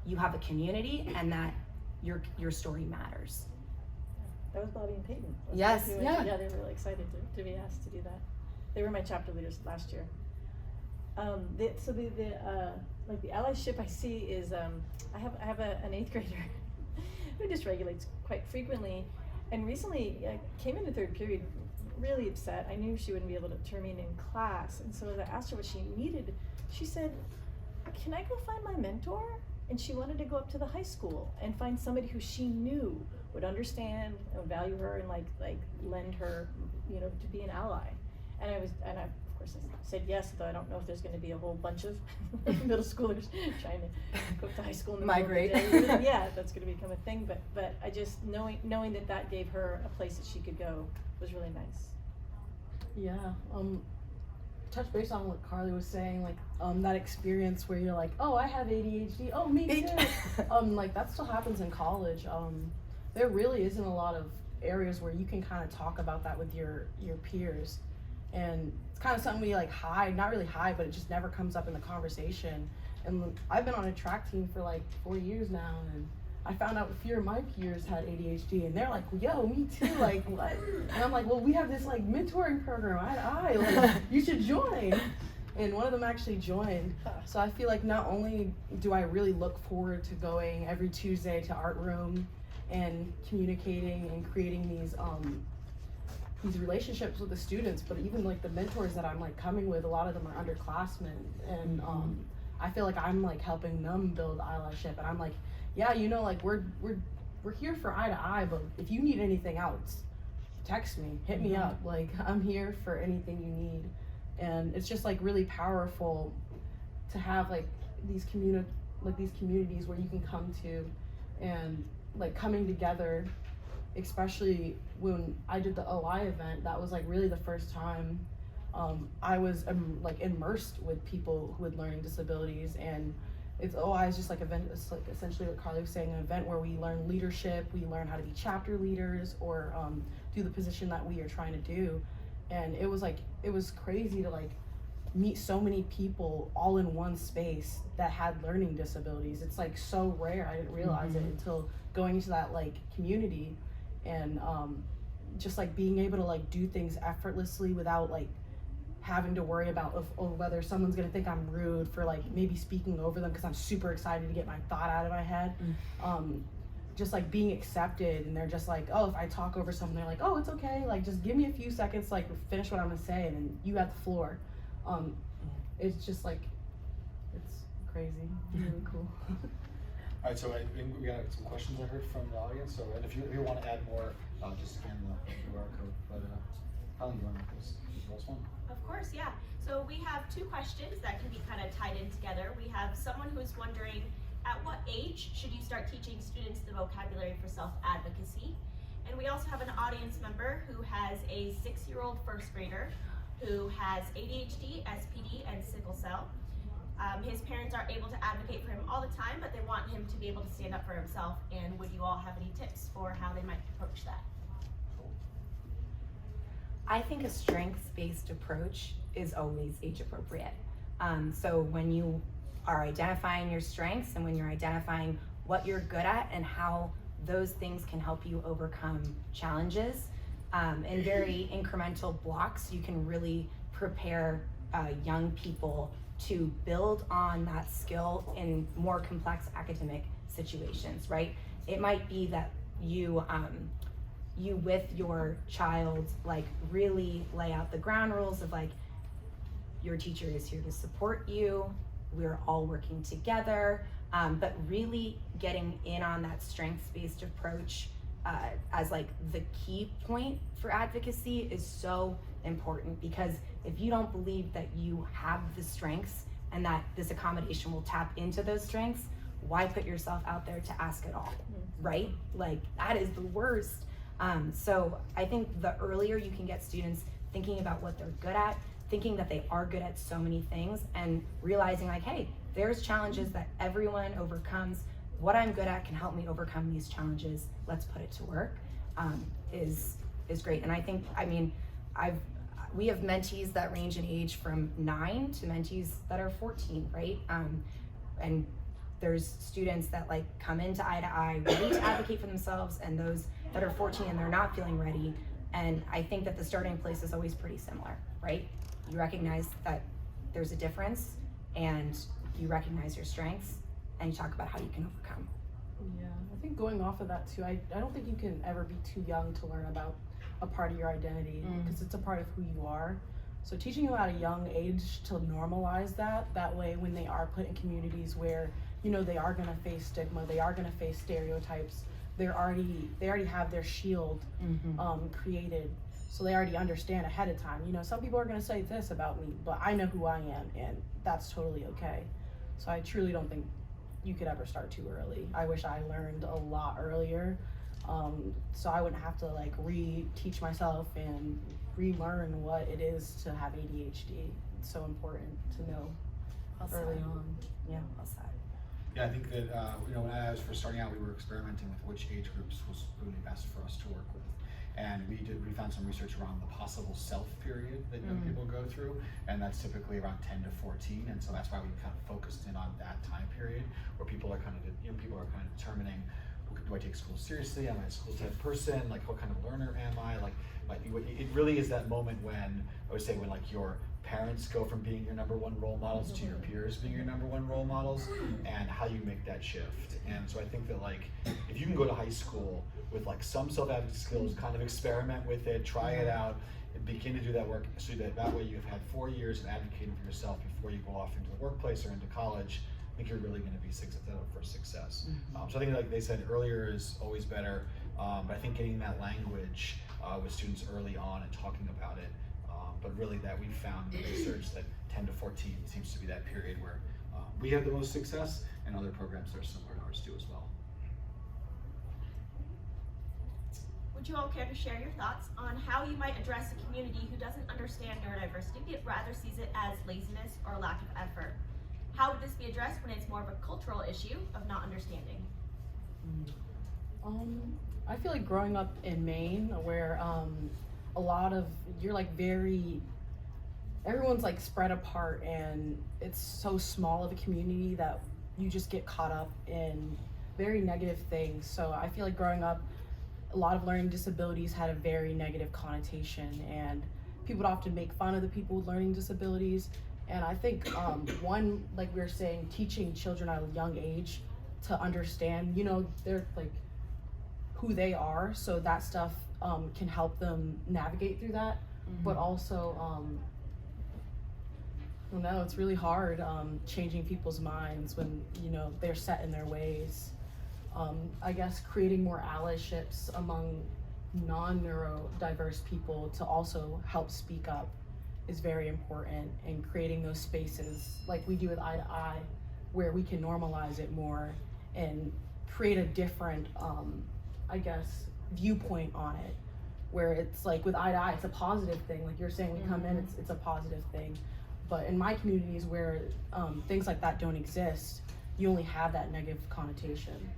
S2: you have a community and that your story matters.
S3: That was Bobby and Peyton.
S2: Yes,
S3: yeah. They were really excited to be asked to do that. They were my chapter leaders last year. Like the allyship I see is I have an 8th grader who dysregulates quite frequently, and recently came into 3rd period really upset. I knew she wouldn't be able to termine in class, and so as I asked her what she needed, she said, "Can I go find my mentor?" And she wanted to go up to the high school and find somebody who she knew would understand and would value her and like lend her, to be an ally. And I of course I said yes, though I don't know if there's going to be a whole bunch of middle schoolers trying to go to high school in the
S2: migrate.
S3: Yeah, that's going to become a thing. But I just knowing that gave her a place that she could go was really nice.
S4: Yeah. Touch base on what Carly was saying, like that experience where you're like, oh, I have ADHD. Oh, me too. Like that still happens in college. There really isn't a lot of areas where you can kind of talk about that with your peers, and it's kind of something we like hide, not really hide, but it just never comes up in the conversation. And I've been on a track team for like 4 years now, and I found out a few of my peers had ADHD, and they're like, yo, me too, like what? And I'm like, well, we have this like mentoring program, like you should join. And one of them actually joined. So I feel like not only do I really look forward to going every Tuesday to art room and communicating and creating these relationships with the students, but even like the mentors that I'm like coming with, a lot of them are underclassmen, and I feel like I'm like helping them build allyship, and I'm like, yeah, like we're here for eye to eye, but if you need anything else, text me, hit me up, like I'm here for anything you need. And it's just like really powerful to have like these communities where you can come to, and like coming together, especially when I did the OI event. That was like really the first time I was like immersed with people with learning disabilities, and it's always just like event. It's like essentially what Carly was saying, an event where we learn leadership, we learn how to be chapter leaders, or do the position that we are trying to do. And it was crazy to like meet so many people all in one space that had learning disabilities. It's like so rare. I didn't realize it until going into that like community, and just like being able to like do things effortlessly without like having to worry about whether someone's gonna think I'm rude for like maybe speaking over them because I'm super excited to get my thought out of my head. Just like being accepted, and they're just like, oh, if I talk over someone, they're like, oh, it's okay, like just give me a few seconds to like finish what I'm gonna say, and then you have the floor. It's just like, it's crazy, really cool.
S1: All right, so I think we got some questions I heard from the audience. So, and if you want to add more, just scan the QR code. But Helen, you want to go the first one?
S5: Of course, yeah. So we have two questions that can be kind of tied in together. We have someone who's wondering, at what age should you start teaching students the vocabulary for self-advocacy? And we also have an audience member who has a 6-year-old first grader who has ADHD, SPD, and sickle cell. His parents are able to advocate for him all the time, but they want him to be able to stand up for himself. And would you all have any tips for how they might approach that?
S2: I think a strengths-based approach is always age appropriate. So when you are identifying your strengths and when you're identifying what you're good at and how those things can help you overcome challenges, in very incremental blocks, you can really prepare young people to build on that skill in more complex academic situations, right? It might be that you with your child like really lay out the ground rules of like, your teacher is here to support you, we're all working together, but really getting in on that strengths-based approach as like the key point for advocacy is so important, because if you don't believe that you have the strengths and that this accommodation will tap into those strengths, why put yourself out there to ask at all, right? Like that is the worst. So I think the earlier you can get students thinking about what they're good at, thinking that they are good at so many things, and realizing like, hey, there's challenges that everyone overcomes. What I'm good at can help me overcome these challenges. Let's put it to work, is great. And I think, I mean, we have mentees that range in age from 9 to mentees that are 14, right? And there's students that like come into eye to eye, ready to advocate for themselves, and those that are 14 and they're not feeling ready. And I think that the starting place is always pretty similar, right? You recognize that there's a difference, and you recognize your strengths, and you talk about how you can overcome.
S4: Yeah, I think going off of that too, I don't think you can ever be too young to learn about a part of your identity, because it's a part of who you are. So teaching them at a young age to normalize that way when they are put in communities where, you know, they are gonna face stigma, they are gonna face stereotypes, they already have their shield created, so they already understand ahead of time. You know, some people are gonna say this about me, but I know who I am, and that's totally okay. So I truly don't think you could ever start too early. I wish I learned a lot earlier, so I wouldn't have to like re-teach myself and relearn what it is to have ADHD. It's so important to know early on.
S2: Yeah, well said.
S1: Yeah, I think that, you know, when I was first starting out, we were experimenting with which age groups was really best for us to work with. And we found some research around the possible self period that young people go through, and that's typically around 10 to 14. And so that's why we kind of focused in on that time period where people are kind of, young people are kind of determining, do I take school seriously? Am I a school type person? Like, what kind of learner am I? Like it really is that moment when, I would say, when like your parents go from being your #1 role models to your peers being your #1 role models, and how you make that shift. And so I think that like, if you can go to high school with like some self-advocacy skills, kind of experiment with it, try it out, and begin to do that work, so that way you've had 4 years of advocating for yourself before you go off into the workplace or into college. I think you're really going to be set up for success. So I think, like they said, earlier is always better, but I think getting that language with students early on and talking about it, but really that we found in research that 10 to 14 seems to be that period where we have the most success, and other programs that are similar to ours do as well.
S5: Would you all care to share your thoughts on how you might address a community who doesn't understand neurodiversity, but rather sees it as laziness or lack of effort? How would this be addressed when it's more of a cultural issue of not understanding?
S4: I feel like growing up in Maine, where a lot of you're like everyone's like spread apart, and it's so small of a community that you just get caught up in very negative things. So I feel like growing up, a lot of learning disabilities had a very negative connotation, and people would often make fun of the people with learning disabilities. And I think one, like we were saying, teaching children at a young age to understand, you know, they're like who they are, so that stuff can help them navigate through that. But also, I don't know, it's really hard changing people's minds when, you know, they're set in their ways. I guess creating more allyships among non-neurodiverse people to also help speak up is very important, and creating those spaces like we do with Eye to Eye, where we can normalize it more and create a different, I guess, viewpoint on it, where it's like with Eye to Eye, it's a positive thing. Like you're saying, we come in, it's a positive thing. But in my communities where things like that don't exist, you only have that negative connotation.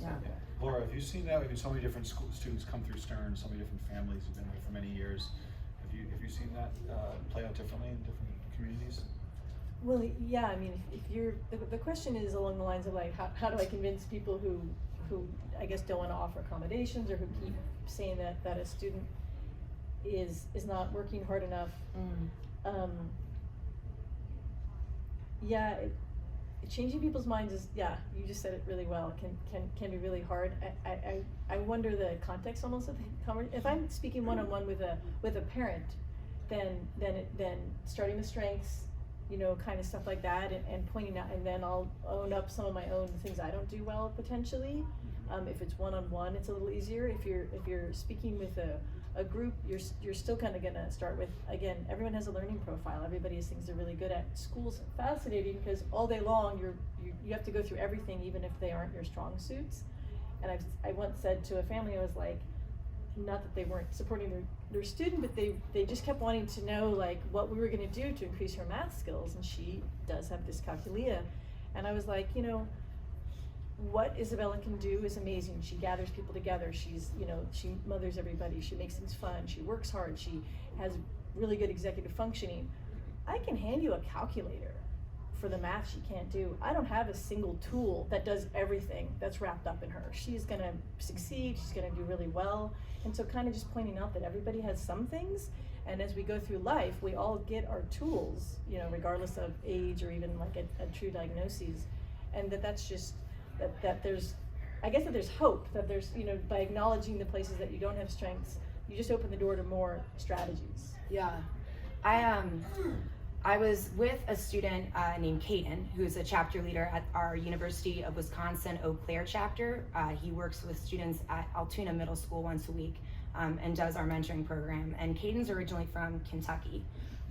S1: Yeah. Laura, have you seen that? We've so many different students come through Stern, so many different families who've been here for many years. Have you seen that play out differently in different communities?
S3: Well, yeah, I mean, if you're, the question is along the lines of like, how do I convince people who I guess don't want to offer accommodations, or who keep saying that a student is not working hard enough. Changing people's minds is, you just said it really well, can be really hard. I wonder the context almost of the conversation. If I'm speaking one-on-one with a parent, then starting with strengths, you know, kind of stuff like that, and pointing out, and then I'll own up some of my own things I don't do well potentially. If it's one-on-one, it's a little easier. If you're speaking with a group, you're still kind of gonna start with, again, everyone has a learning profile. Everybody has things they're really good at. School's fascinating because all day long you have to go through everything, even if they aren't your strong suits. And I once said to a family, I was like, not that they weren't supporting their student, but they just kept wanting to know like what we were gonna do to increase her math skills, and she does have dyscalculia. And I was like, you know, what Isabella can do is amazing. She gathers people together. She's, you know, she mothers everybody. She makes things fun. She works hard. She has really good executive functioning. I can hand you a calculator for the math she can't do. I don't have a single tool that does everything that's wrapped up in her. She's gonna succeed. She's gonna do really well. And so kind of just pointing out that everybody has some things, and as we go through life, we all get our tools, you know, regardless of age or even like a true diagnosis. And that's just, that there's, I guess that there's hope, that there's, you know, by acknowledging the places that you don't have strengths, you just open the door to more strategies.
S2: Yeah, I was with a student named Caden, who's a chapter leader at our University of Wisconsin Eau Claire chapter. He works with students at Altoona Middle School once a week and does our mentoring program. And Caden's originally from Kentucky.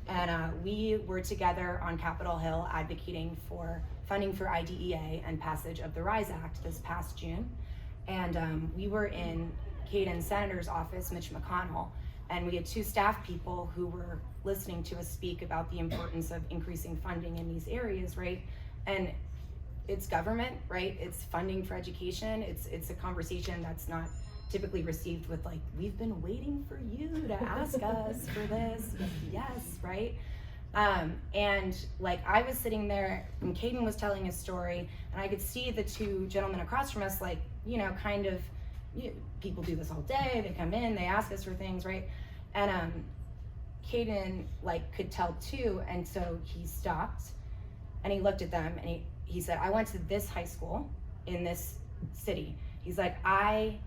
S2: And we were together on Capitol Hill advocating for funding for IDEA and passage of the RISE Act this past June. And we were in Caden's senator's office, Mitch McConnell, and we had two staff people who were listening to us speak about the importance of increasing funding in these areas, right? And it's government, right? It's funding for education. It's a conversation that's not typically received with like, we've been waiting for you to ask us for this. Yes, right? And like I was sitting there and Caden was telling his story, and I could see the two gentlemen across from us, like, you know, kind of, people do this all day. They come in, they ask us for things, right? And Caden like could tell too, and so he stopped and he looked at them and he said, I went to this high school in this city. He's like, I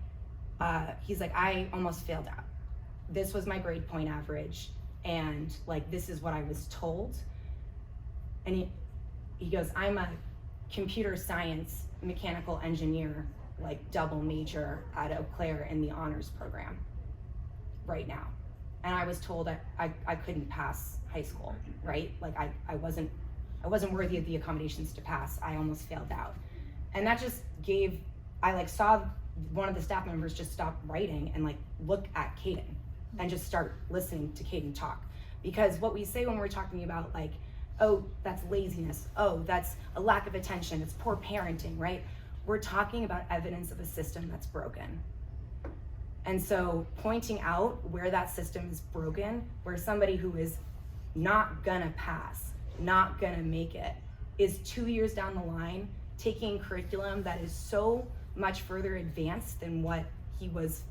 S2: almost failed out. This was my grade point average, and like this is what I was told. And he goes, I'm a computer science mechanical engineer, like double major at Eau Claire in the honors program right now. And I was told that I couldn't pass high school, right? Like I wasn't worthy of the accommodations to pass. I almost failed out. And that just I like saw one of the staff members just stop writing and like look at Caden and just start listening to Caden talk. Because what we say when we're talking about like oh, that's laziness, oh, that's a lack of attention, it's poor parenting, right? We're talking about evidence of a system that's broken. And so pointing out where that system is broken, where somebody who is not gonna pass, not gonna make it, is 2 years down the line taking curriculum that is so much further advanced than what he was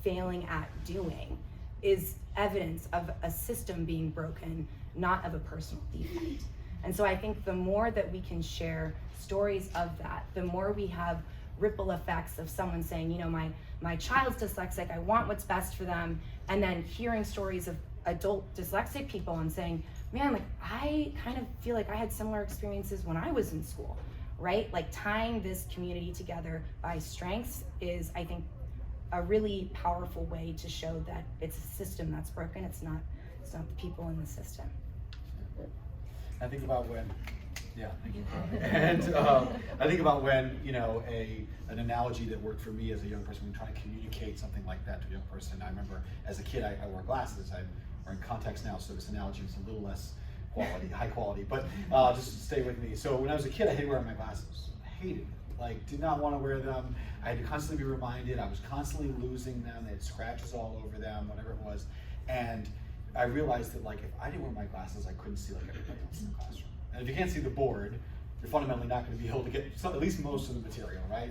S2: failing at doing, is evidence of a system being broken, not of a personal defect. And so I think the more that we can share stories of that, the more we have ripple effects of someone saying, you know, my child's dyslexic, I want what's best for them, and then hearing stories of adult dyslexic people and saying, man, like I kind of feel like I had similar experiences when I was in school, right? Like tying this community together by strengths is, I think, a really powerful way to show that it's a system that's broken. It's not the people in the system.
S1: I think about when, thank you. And I think about when, you know, an analogy that worked for me as a young person when trying to communicate something like that to a young person. I remember as a kid, I wore glasses. I'm wearing contacts now, so this analogy is a little less high quality, but just stay with me. So when I was a kid, I hated wearing my glasses. I hated it. Like, did not want to wear them. I had to constantly be reminded. I was constantly losing them. They had scratches all over them, whatever it was. And I realized that, like, if I didn't wear my glasses, I couldn't see like everybody else in the classroom. And if you can't see the board, you're fundamentally not going to be able to get at least most of the material, right?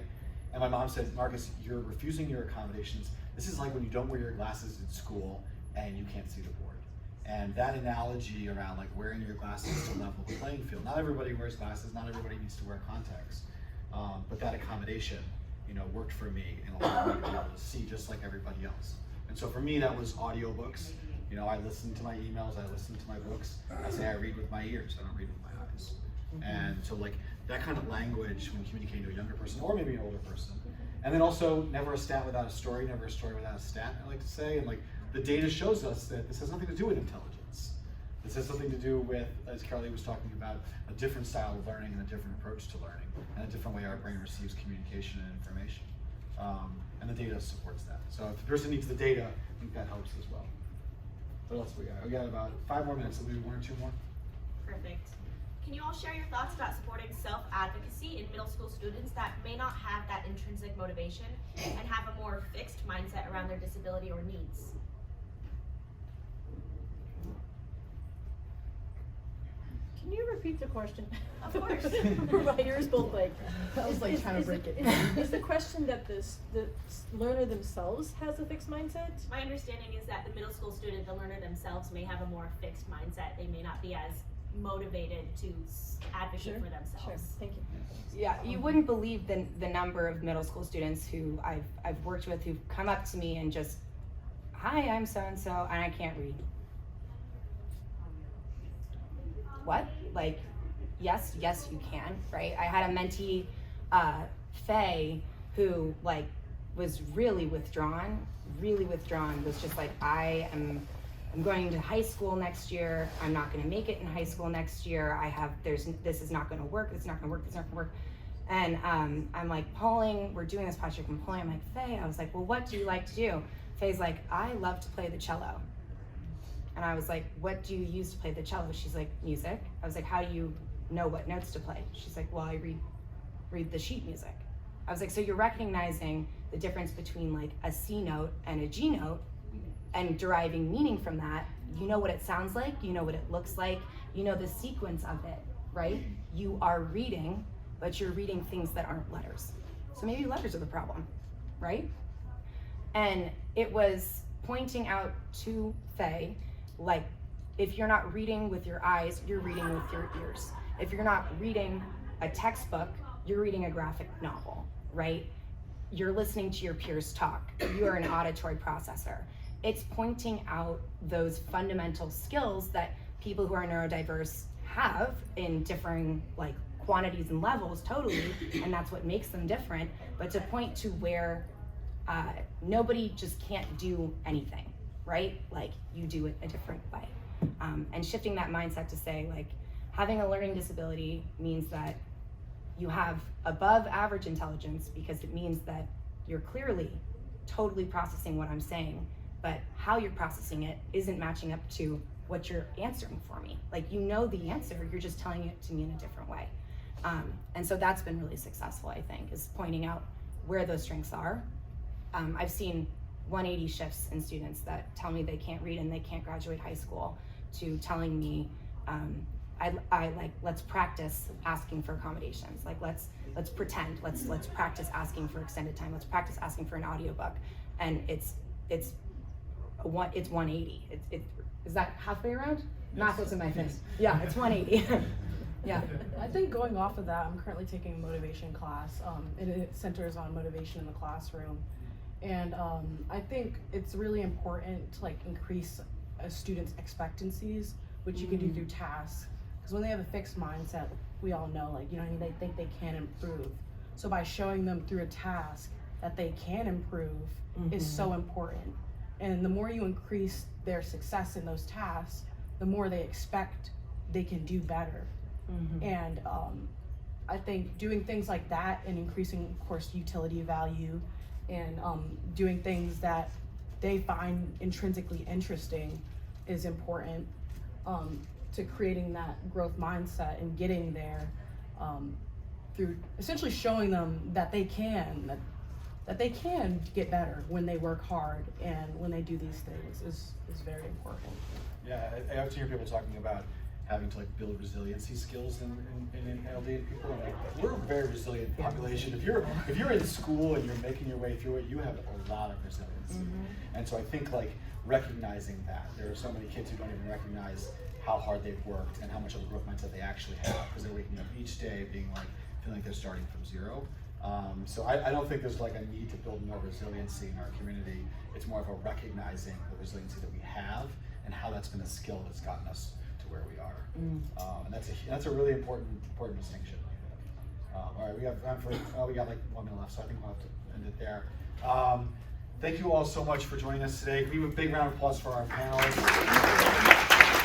S1: And my mom said, Marcus, you're refusing your accommodations. This is like when you don't wear your glasses in school and you can't see the board. And that analogy around like wearing your glasses to level the playing field. Not everybody wears glasses, not everybody needs to wear contacts. But that accommodation, you know, worked for me and allowed me to be able to see just like everybody else. And so for me, that was audiobooks. You know, I listen to my emails, I listen to my books. I say I read with my ears, I don't read with my eyes. And so like that kind of language when communicating to a younger person or maybe an older person. And then also never a stat without a story, never a story without a stat, I like to say. And like the data shows us that this has nothing to do with intelligence. This has something to do with, as Carolee was talking about, a different style of learning and a different approach to learning and a different way our brain receives communication and information. And the data supports that. So if the person needs the data, I think that helps as well. What else we got? We got about 5 more minutes, so maybe 1 or 2 more.
S5: Perfect. Can you all share your thoughts about supporting self-advocacy in middle school students that may not have that intrinsic motivation and have a more fixed mindset around their disability or needs?
S3: Can you repeat the question?
S5: Of course.
S3: My ears both like.
S4: I was like trying to break it.
S3: Is the question that the learner themselves has a fixed mindset?
S5: My understanding is that the middle school student, the learner themselves, may have a more fixed mindset. They may not be as motivated to advocate for themselves.
S3: Sure, thank you.
S2: Yeah, you wouldn't believe the number of middle school students who I've worked with who've come up to me and just, hi, I'm so-and-so, and I can't read. What? Like, yes, you can, right? I had a mentee, Faye, who like was really withdrawn, was just like, I'm going to high school next year. I'm not going to make it in high school next year. This is not going to work. It's not going to work. It's not going to work. And I'm like polling. We're doing this project. I'm polling. I'm like, Faye. I was like, well, what do you like to do? Faye's like, I love to play the cello. And I was like, what do you use to play the cello? She's like, music. I was like, how do you know what notes to play? She's like, well, I read the sheet music. I was like, so you're recognizing the difference between like a C note and a G note and deriving meaning from that. You know what it sounds like, you know what it looks like, you know the sequence of it, right? You are reading, but you're reading things that aren't letters. So maybe letters are the problem, right? And it was pointing out to Faye, like, if you're not reading with your eyes, you're reading with your ears. If you're not reading a textbook, you're reading a graphic novel, right? You're listening to your peers talk. You are an auditory processor. It's pointing out those fundamental skills that people who are neurodiverse have in differing like quantities and levels totally, and that's what makes them different, but to point to where nobody just can't do anything, right? Like you do it a different way. And shifting that mindset to say like having a learning disability means that you have above average intelligence because it means that you're clearly totally processing what I'm saying, but how you're processing it isn't matching up to what you're answering for me. Like, you know the answer, you're just telling it to me in a different way. And so that's been really successful, I think, is pointing out where those strengths are. I've seen 180 shifts in students that tell me they can't read and they can't graduate high school, to telling me, let's practice asking for accommodations. Like, let's pretend, let's practice asking for extended time. Let's practice asking for an audiobook. And it's 180. Is that halfway around? Math was in my face. Yeah, it's 180. Yeah.
S4: I think going off of that, I'm currently taking a motivation class, and it centers on motivation in the classroom. And I think it's really important to like increase a student's expectancies, which you can do through tasks. Because when they have a fixed mindset, we all know, like, you know, they think they can improve. So by showing them through a task that they can improve is so important. And the more you increase their success in those tasks, the more they expect they can do better. And I think doing things like that and increasing, of course, utility value and doing things that they find intrinsically interesting is important to creating that growth mindset and getting there through essentially showing them that they can, that they can get better when they work hard, and when they do these things is very important.
S1: Yeah, I often hear people talking about having to like build resiliency skills in LDA people. And like, we're a very resilient population. If you're in school and you're making your way through it, you have a lot of resiliency. And so I think like recognizing that there are so many kids who don't even recognize how hard they've worked and how much of a growth mindset they actually have, because they're waking up each day being like feeling like they're starting from zero. So I don't think there's like a need to build more resiliency in our community. It's more of a recognizing the resiliency that we have and how that's been a skill that's gotten us to where we are. And that's a really important distinction. All right, we got like 1 minute left, so I think we'll have to end it there. Thank you all so much for joining us today. Can we have a big round of applause for our panelists?